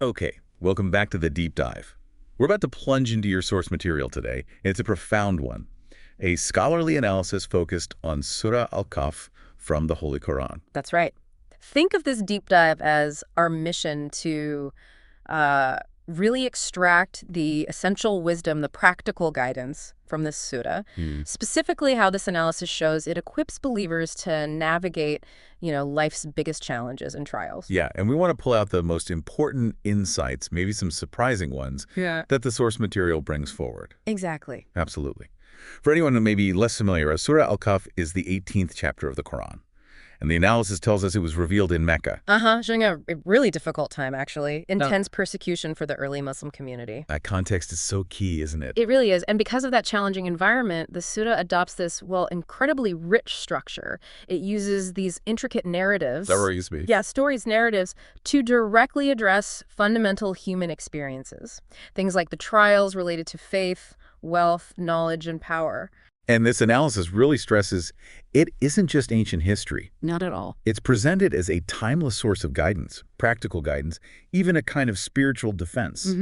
Okay, welcome back to the deep dive. We're about to plunge into your source material today, and it's a profound one. A scholarly analysis focused on Surah Al-Kahf from the Holy Quran. That's right. Think of this deep dive as our mission to uh, really extract the essential wisdom, the practical guidance from this surah. Hmm. Specifically, how this analysis shows it equips believers to navigate, life's biggest challenges and trials. Yeah, and we want to pull out the most important insights, maybe some surprising ones, Yeah. that the source material brings forward. Exactly. Absolutely. For anyone who may be less familiar, Surah Al-Kahf is the 18th chapter of the Quran. And the analysis tells us it was revealed in Mecca. During a really difficult time, actually. Intense persecution for the early Muslim community. That context is so key, isn't it? It really is. And because of that challenging environment, the Surah adopts this, incredibly rich structure. It uses these intricate narratives. Stories, me. Yeah, stories, narratives, to directly address fundamental human experiences. Things like the trials related to faith, wealth, knowledge, and power. And this analysis really stresses it isn't just ancient history. Not at all. It's presented as a timeless source of guidance, practical guidance, even a kind of spiritual defense.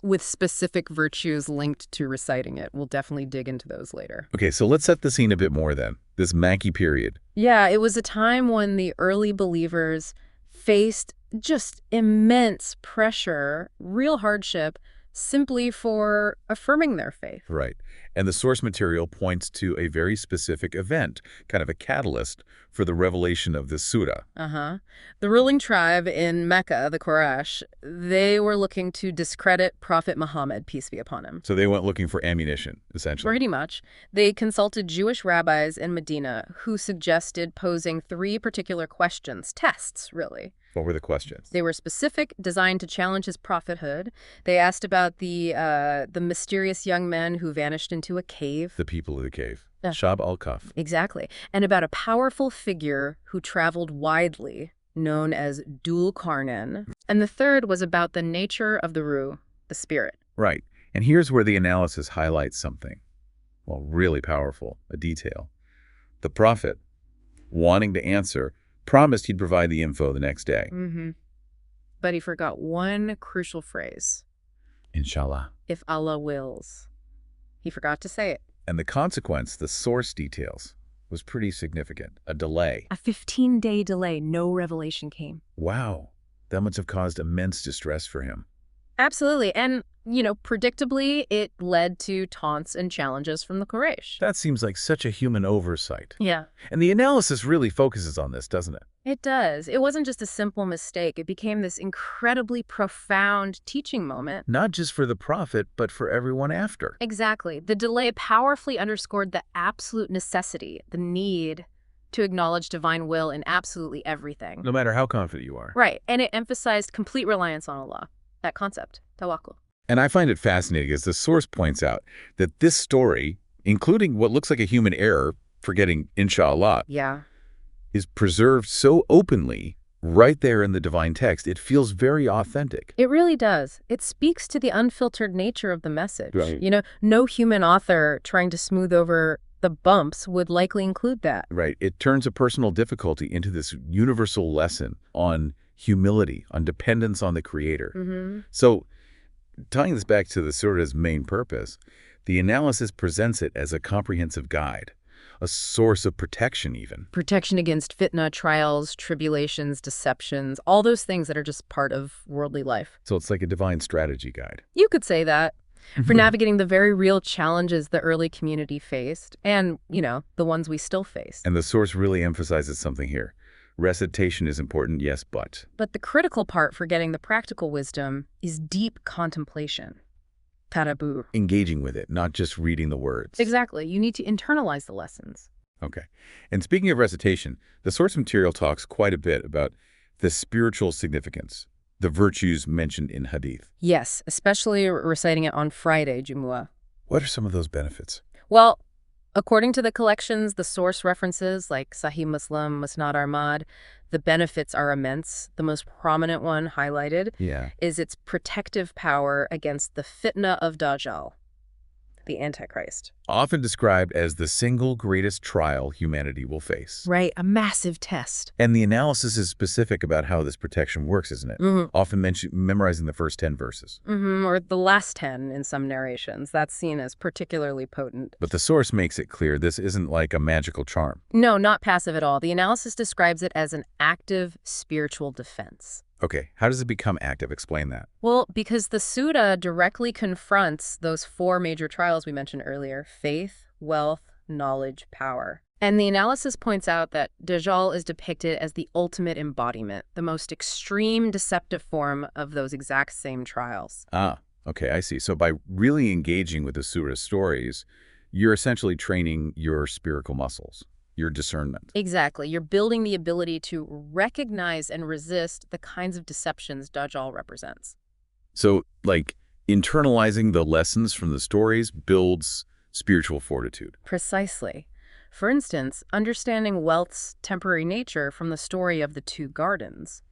With specific virtues linked to reciting it. We'll definitely dig into those later. Okay, so let's set the scene a bit more then. This Mackey period. Yeah, it was a time when the early believers faced just immense pressure, real hardship, simply for affirming their faith. Right. And the source material points to a very specific event, kind of a catalyst for the revelation of this surah. The ruling tribe in Mecca, the Quraysh, they were looking to discredit Prophet Muhammad, peace be upon him. So they went looking for ammunition, essentially. Pretty much. They consulted Jewish rabbis in Medina who suggested posing 3 particular questions, tests, really. What were the questions? They were specific, designed to challenge his prophethood. They asked about the mysterious young men who vanished into a cave. The people of the cave. Yeah. Shab al-Kahf. Exactly. And about a powerful figure who traveled widely, known as Dul Qarnayn. And the third was about the nature of the Ruh, the spirit. Right. And here's where the analysis highlights something. Well, really powerful, a detail. The prophet, wanting to answer, promised he'd provide the info the next day. But he forgot one crucial phrase. Inshallah. If Allah wills. He forgot to say it. And the consequence, the source details, was pretty significant. A delay. A 15-day delay, no revelation came. Wow. That must have caused immense distress for him. Absolutely. And, predictably, it led to taunts and challenges from the Quraysh. That seems like such a human oversight. Yeah. And the analysis really focuses on this, doesn't it? It does. It wasn't just a simple mistake. It became this incredibly profound teaching moment. Not just for the prophet, but for everyone after. Exactly. The delay powerfully underscored the absolute necessity, the need to acknowledge divine will in absolutely everything. No matter how confident you are. Right. And it emphasized complete reliance on Allah. That concept, tawakkul. And I find it fascinating as the source points out that this story, including what looks like a human error, forgetting inshallah, Yeah. is preserved so openly right there in the divine text. It feels very authentic. It really does. It speaks to the unfiltered nature of the message. Right. No human author trying to smooth over the bumps would likely include that. Right. It turns a personal difficulty into this universal lesson on humility, on dependence on the Creator. So, tying this back to the surah's main purpose, the analysis presents it as a comprehensive guide, a source of protection even. Protection against fitna, trials, tribulations, deceptions, all those things that are just part of worldly life. So it's like a divine strategy guide. You could say that. For navigating the very real challenges the early community faced and, the ones we still face. And the source really emphasizes something here. Recitation is important, yes, but the critical part for getting the practical wisdom is deep contemplation. Tadabbur. engaging with it, not just reading the words. Exactly. You need to internalize the lessons. Okay. And speaking of recitation, the source material talks quite a bit about the spiritual significance, the virtues mentioned in Hadith. Yes, especially reciting it on Friday, Jumu'ah. What are some of those benefits? Well, according to the collections, the source references like Sahih Muslim, Musnad Ahmad, the benefits are immense. The most prominent one highlighted Yeah. is its protective power against the fitna of Dajjal. the Antichrist. Often described as the single greatest trial humanity will face. Right, a massive test. And the analysis is specific about how this protection works, isn't it? Mm-hmm. Often memorizing the first 10 verses. Mm-hmm, or the last 10 in some narrations. That's seen as particularly potent. But the source makes it clear this isn't like a magical charm. No, not passive at all. The analysis describes it as an active spiritual defense. Okay, how does it become active? Explain that. Well, because the Sutta directly confronts those four major trials we mentioned earlier: faith, wealth, knowledge, power. And the analysis points out that Dajjal is depicted as the ultimate embodiment, the most extreme deceptive form of those exact same trials. Ah, okay, I see. So by really engaging with the Surah's stories, you're essentially training your spiritual muscles, your discernment. Exactly. You're building the ability to recognize and resist the kinds of deceptions Dajjal represents. So, like, internalizing the lessons from the stories builds spiritual fortitude. Precisely. For instance, understanding wealth's temporary nature from the story of the two gardens,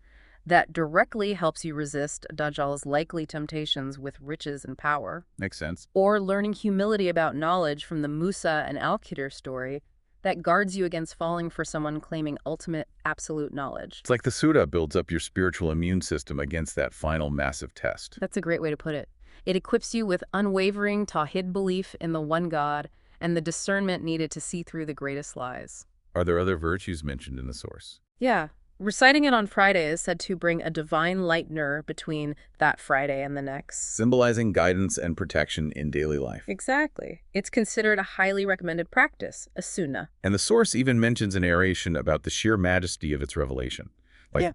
that directly helps you resist Dajjal's likely temptations with riches and power. Makes sense. Or learning humility about knowledge from the Musa and Al-Qadr story that guards you against falling for someone claiming ultimate absolute knowledge. It's like the Surah builds up your spiritual immune system against that final massive test. That's a great way to put it. It equips you with unwavering Tawhid belief in the one God and the discernment needed to see through the greatest lies. Are there other virtues mentioned in the source? Yeah. Reciting it on Friday is said to bring a divine lightener between that Friday and the next. Symbolizing guidance and protection in daily life. Exactly. It's considered a highly recommended practice, a sunnah. And the source even mentions a narration about the sheer majesty of its revelation,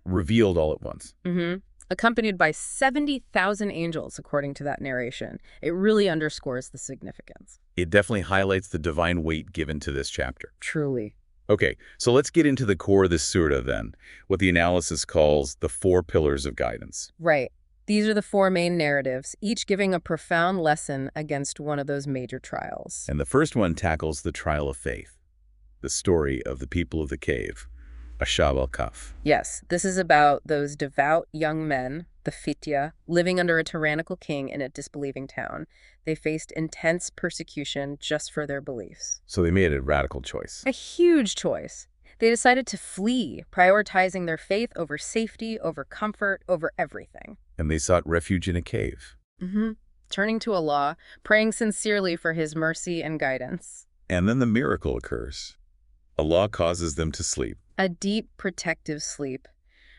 revealed all at once. Mm-hmm. Accompanied by 70,000 angels, according to that narration. It really underscores the significance. It definitely highlights the divine weight given to this chapter. Truly. Okay, so let's get into the core of this surah then, what the analysis calls the 4 pillars of guidance. Right. These are the 4 main narratives, each giving a profound lesson against one of those major trials. And the first one tackles the trial of faith, the story of the people of the cave, Surah Al-Kahf. Yes, this is about those devout young men, the Fitya, living under a tyrannical king in a disbelieving town. They faced intense persecution just for their beliefs. So they made a radical choice. A huge choice. They decided to flee, prioritizing their faith over safety, over comfort, over everything. And they sought refuge in a cave. Mm-hmm. Turning to Allah, praying sincerely for his mercy and guidance. And then the miracle occurs. Allah causes them to sleep. A deep, protective sleep.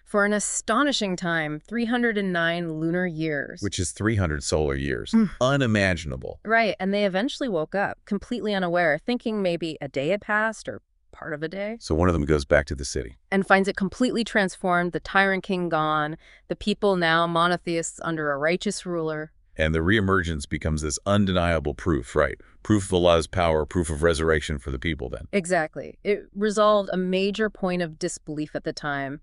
For an astonishing time, 309 lunar years. Which is 300 solar years. Unimaginable. Right, and they eventually woke up, completely unaware, thinking maybe a day had passed or part of a day. So one of them goes back to the city. And finds it completely transformed, the tyrant king gone, the people now monotheists under a righteous ruler. And the reemergence becomes this undeniable proof, right? Proof of Allah's power, proof of resurrection for the people then. Exactly. It resolved a major point of disbelief at the time.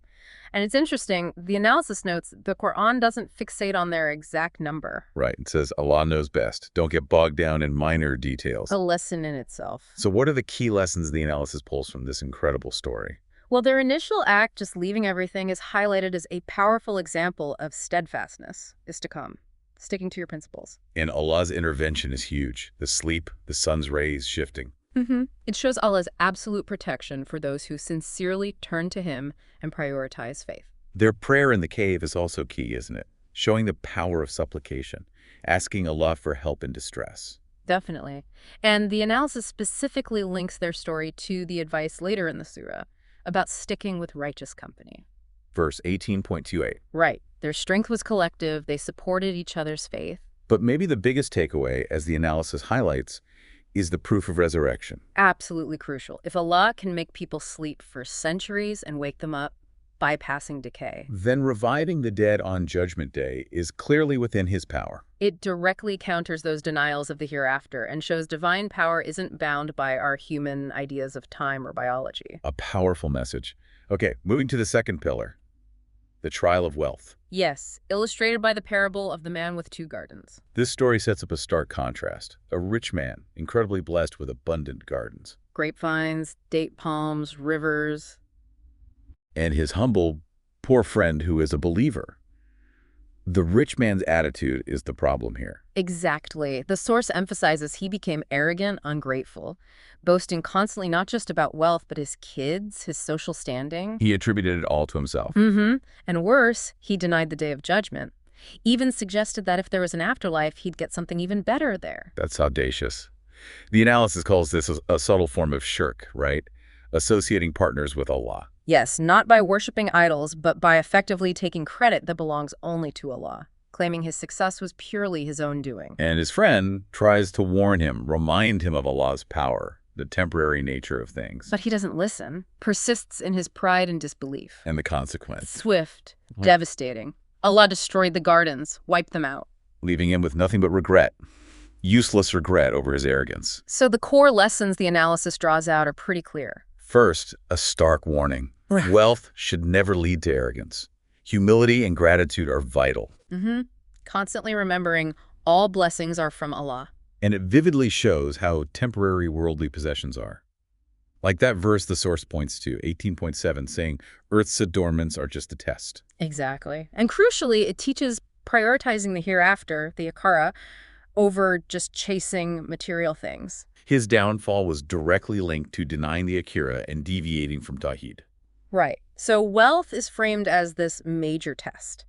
And it's interesting, the analysis notes the Quran doesn't fixate on their exact number. Right. It says Allah knows best. Don't get bogged down in minor details. A lesson in itself. So what are the key lessons the analysis pulls from this incredible story? Well, their initial act, just leaving everything, is highlighted as a powerful example of steadfastness, istiqam, sticking to your principles. And Allah's intervention is huge. The sleep, the sun's rays shifting. Mm-hmm. It shows Allah's absolute protection for those who sincerely turn to him and prioritize faith. Their prayer in the cave is also key, isn't it? Showing the power of supplication, asking Allah for help in distress. Definitely. And the analysis specifically links their story to the advice later in the surah about sticking with righteous company. Verse 18.28. Right. Their strength was collective. They supported each other's faith. But maybe the biggest takeaway, as the analysis highlights, is the proof of resurrection. Absolutely crucial. If Allah can make people sleep for centuries and wake them up, bypassing decay, then reviving the dead on Judgment Day is clearly within his power. It directly counters those denials of the hereafter and shows divine power isn't bound by our human ideas of time or biology. A powerful message. Okay, moving to the second pillar, the trial of wealth. Yes, illustrated by the parable of the man with 2 gardens. This story sets up a stark contrast. A rich man, incredibly blessed with abundant gardens. Grapevines, date palms, rivers. And his humble, poor friend who is a believer. The rich man's attitude is the problem here. Exactly. The source emphasizes he became arrogant, ungrateful, boasting constantly not just about wealth, but his kids, his social standing. He attributed it all to himself. And worse, he denied the day of judgment. Even suggested that if there was an afterlife, he'd get something even better there. That's audacious. The analysis calls this a subtle form of shirk, right? Associating partners with Allah. Yes, not by worshiping idols, but by effectively taking credit that belongs only to Allah, claiming his success was purely his own doing. And his friend tries to warn him, remind him of Allah's power, the temporary nature of things. But he doesn't listen, persists in his pride and disbelief. And the consequence. Swift, devastating. Allah destroyed the gardens, wiped them out. Leaving him with nothing but regret. Useless regret over his arrogance. So the core lessons the analysis draws out are pretty clear. First, a stark warning. Wealth should never lead to arrogance. Humility and gratitude are vital. Constantly remembering all blessings are from Allah. And it vividly shows how temporary worldly possessions are. Like that verse the source points to, 18.7, saying, Earth's adornments are just a test. Exactly. And crucially, it teaches prioritizing the hereafter, the akara, over just chasing material things. His downfall was directly linked to denying the akira and deviating from tawhid. Right. So wealth is framed as this major test,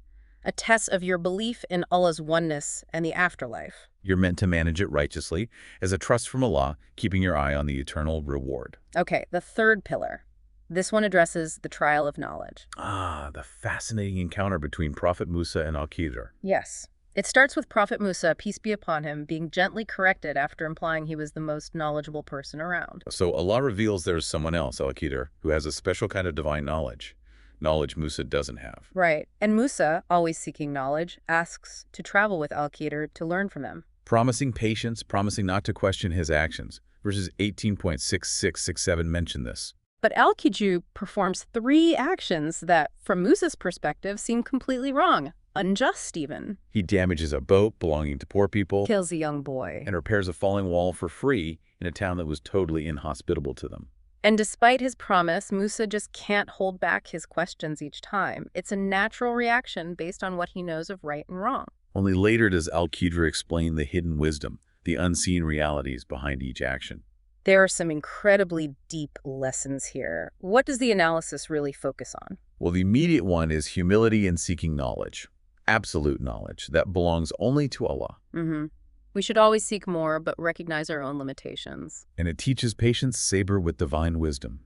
a test of your belief in Allah's oneness and the afterlife. You're meant to manage it righteously as a trust from Allah, keeping your eye on the eternal reward. Okay, the third pillar. This one addresses the trial of knowledge. The fascinating encounter between Prophet Musa and Al-Khidr. Yes. It starts with Prophet Musa, peace be upon him, being gently corrected after implying he was the most knowledgeable person around. So Allah reveals there's someone else, Al-Khidr, who has a special kind of divine knowledge Musa doesn't have. Right. And Musa, always seeking knowledge, asks to travel with Al-Khidr to learn from him. Promising patience, promising not to question his actions. Verses 18.6667 mention this. But Al-Khidr performs 3 actions that, from Musa's perspective, seem completely wrong. Unjust, even. He damages a boat belonging to poor people. Kills a young boy. And repairs a falling wall for free in a town that was totally inhospitable to them. And despite his promise, Musa just can't hold back his questions each time. It's a natural reaction based on what he knows of right and wrong. Only later does Al-Khidr explain the hidden wisdom, the unseen realities behind each action. There are some incredibly deep lessons here. What does the analysis really focus on? Well, the immediate one is humility and seeking knowledge. Absolute knowledge that belongs only to Allah. We should always seek more, but recognize our own limitations. And it teaches patience saber with divine wisdom.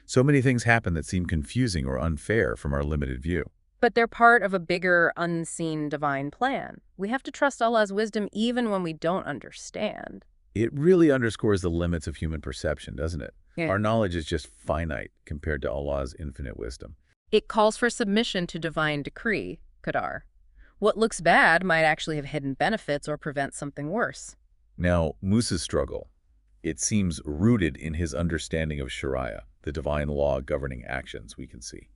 So many things happen that seem confusing or unfair from our limited view. But they're part of a bigger, unseen divine plan. We have to trust Allah's wisdom even when we don't understand. It really underscores the limits of human perception, doesn't it? Yeah. Our knowledge is just finite compared to Allah's infinite wisdom. It calls for submission to divine decree, Qadar. What looks bad might actually have hidden benefits or prevent something worse. Now, Musa's struggle, it seems rooted in his understanding of Sharia, the divine law governing actions we can see.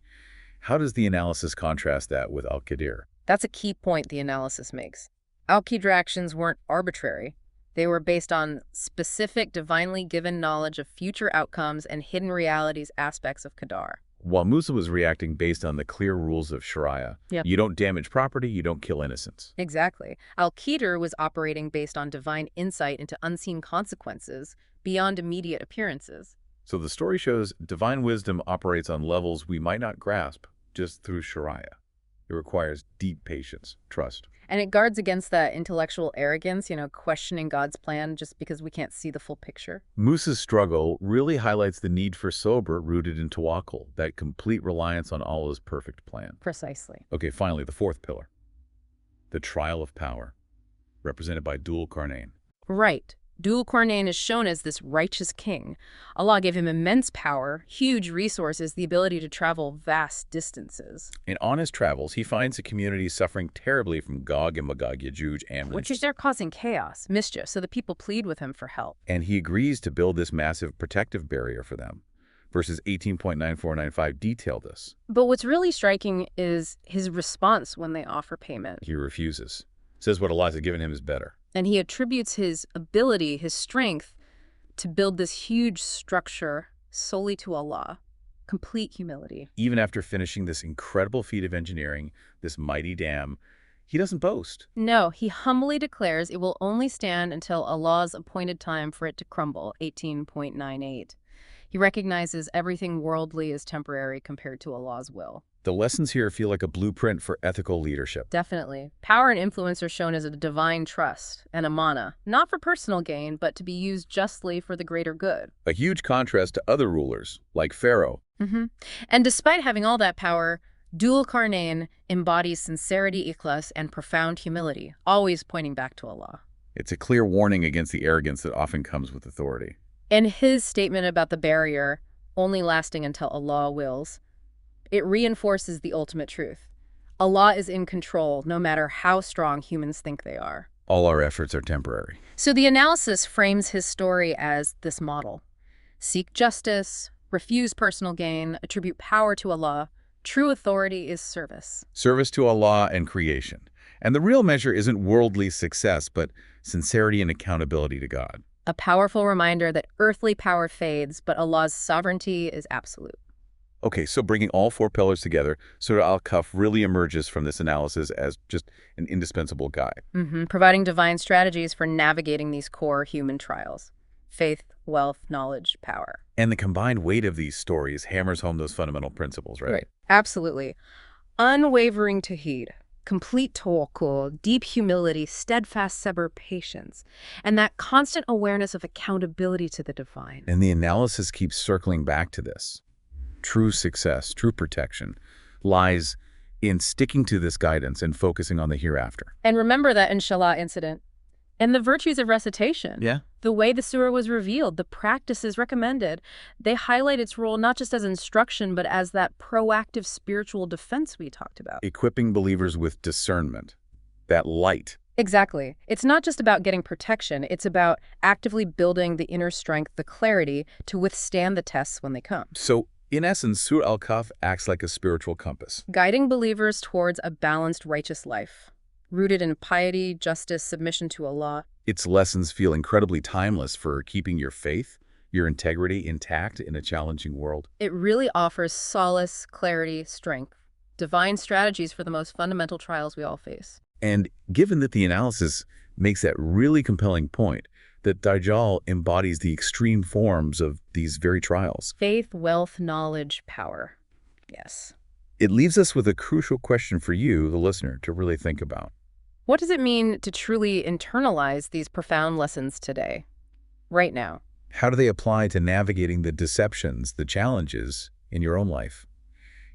How does the analysis contrast that with Al-Khidr? That's a key point the analysis makes. Al-Khidr actions weren't arbitrary. They were based on specific, divinely given knowledge of future outcomes and hidden realities aspects of Qadar. While Musa was reacting based on the clear rules of Sharia, you don't damage property, you don't kill innocents. Exactly. Al-Khidr was operating based on divine insight into unseen consequences beyond immediate appearances. So the story shows divine wisdom operates on levels we might not grasp just through Sharia. It requires deep patience, trust. And it guards against that intellectual arrogance, questioning God's plan just because we can't see the full picture. Musa's struggle really highlights the need for sober rooted in tawakkul, that complete reliance on Allah's perfect plan. Precisely. Okay, finally, the fourth pillar. The trial of power, represented by Dhul Qarnayn. Right. Dhul Qarnayn is shown as this righteous king. Allah gave him immense power, huge resources, the ability to travel vast distances. And on his travels, he finds a community suffering terribly from Gog and Magog, Yajuj, and Which is they're causing chaos, mischief, so the people plead with him for help. And he agrees to build this massive protective barrier for them. Verses 18.9495 detail this. But what's really striking is his response when they offer payment. He refuses. Says what Allah has given him is better. And he attributes his ability, his strength, to build this huge structure solely to Allah. Complete humility. Even after finishing this incredible feat of engineering, this mighty dam, he doesn't boast. No, he humbly declares it will only stand until Allah's appointed time for it to crumble, 18.98. He recognizes everything worldly is temporary compared to Allah's will. The lessons here feel like a blueprint for ethical leadership. Definitely. Power and influence are shown as a divine trust, an amana, not for personal gain, but to be used justly for the greater good. A huge contrast to other rulers, like Pharaoh. And despite having all that power, Dhul Qarnayn embodies sincerity, ikhlas, and profound humility, always pointing back to Allah. It's a clear warning against the arrogance that often comes with authority. And his statement about the barrier only lasting until Allah wills, it reinforces the ultimate truth. Allah is in control, no matter how strong humans think they are. All our efforts are temporary. So the analysis frames his story as this model. Seek justice, refuse personal gain, attribute power to Allah. True authority is service. Service to Allah and creation. And the real measure isn't worldly success, but sincerity and accountability to God. A powerful reminder that earthly power fades, but Allah's sovereignty is absolute. Okay, so bringing all four pillars together, Surah Al-Kahf really emerges from this analysis as just an indispensable guide. Providing divine strategies for navigating these core human trials. Faith, wealth, knowledge, power. And the combined weight of these stories hammers home those fundamental principles, right? Absolutely. Unwavering tawheed, complete tawakkul, deep humility, steadfast sabr, patience, and that constant awareness of accountability to the divine. And the analysis keeps circling back to this. True success, true protection, lies in sticking to this guidance and focusing on the hereafter. And remember that Inshallah incident. And the virtues of recitation. Yeah. The way the surah was revealed, the practices recommended, they highlight its role not just as instruction, but as that proactive spiritual defense we talked about. Equipping believers with discernment, that light. Exactly. It's not just about getting protection. It's about actively building the inner strength, the clarity to withstand the tests when they come. So, in essence, Surah Al-Kahf acts like a spiritual compass. Guiding believers towards a balanced, righteous life, rooted in piety, justice, submission to Allah. Its lessons feel incredibly timeless for keeping your faith, your integrity intact in a challenging world. It really offers solace, clarity, strength, divine strategies for the most fundamental trials we all face. And given that the analysis makes that really compelling point, that Dajjal embodies the extreme forms of these very trials. Faith, wealth, knowledge, power. Yes. It leaves us with a crucial question for you, the listener, to really think about. What does it mean to truly internalize these profound lessons today, right now? How do they apply to navigating the deceptions, the challenges in your own life?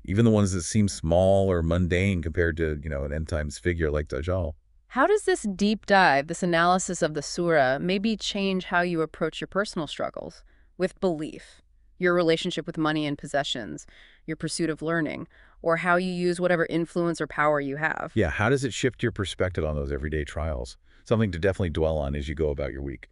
Even the ones that seem small or mundane compared to, an end times figure like Dajjal. How does this deep dive, this analysis of the surah, maybe change how you approach your personal struggles with belief, your relationship with money and possessions, your pursuit of learning, or how you use whatever influence or power you have? Yeah, how does it shift your perspective on those everyday trials? Something to definitely dwell on as you go about your week.